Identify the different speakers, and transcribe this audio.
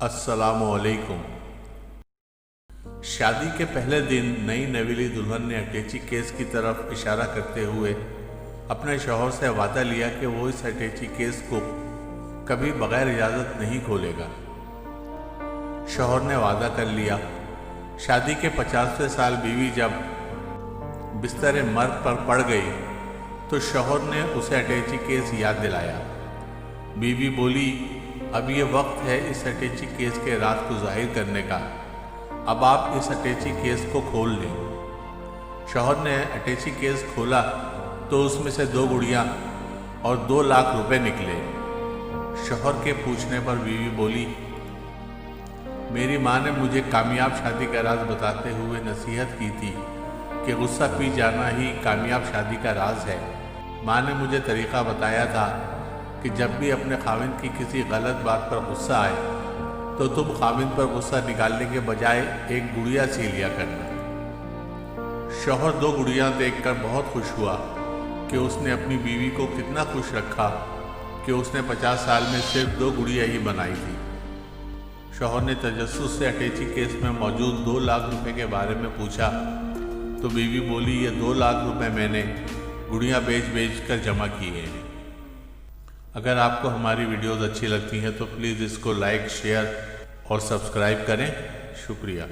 Speaker 1: अस्सलामु अलैकुम। शादी के पहले दिन नई नवेली दुल्हन ने अटैची केस की तरफ इशारा करते हुए अपने शौहर से वादा लिया कि वो इस अटैची केस को कभी बगैर इजाज़त नहीं खोलेगा। शौहर ने वादा कर लिया। शादी के 50वें साल बीवी जब बिस्तर मर्ग पर पड़ गई तो शौहर ने उसे अटैची केस याद दिलाया। बीवी बोली, अब ये वक्त है इस अटैची केस के राज को जाहिर करने का। अब आप इस अटैची केस को खोल लें। शौहर ने अटैची केस खोला तो उसमें से 2 गुड़ियाँ और 2 लाख रुपए निकले। शौहर के पूछने पर बीवी बोली, मेरी माँ ने मुझे कामयाब शादी का राज बताते हुए नसीहत की थी कि गुस्सा पी जाना ही कामयाब शादी का राज है। माँ ने मुझे तरीक़ा बताया था कि जब भी अपने खाविंद की किसी गलत बात पर गुस्सा आए तो तुम खाविंद पर गुस्सा निकालने के बजाय एक गुड़िया सी लिया करना। शौहर 2 गुड़ियाँ देखकर बहुत खुश हुआ कि उसने अपनी बीवी को कितना खुश रखा कि उसने 50 साल में सिर्फ 2 गुड़िया ही बनाई थी। शौहर ने तजस्सुस से अटैची केस में मौजूद 2 लाख रुपए के बारे में पूछा तो बीवी बोली, ये 2 लाख रुपए मैंने गुड़िया बेच कर जमा किए हैं। अगर आपको हमारी वीडियोस अच्छी लगती हैं तो प्लीज़ इसको लाइक, शेयर और सब्सक्राइब करें। शुक्रिया।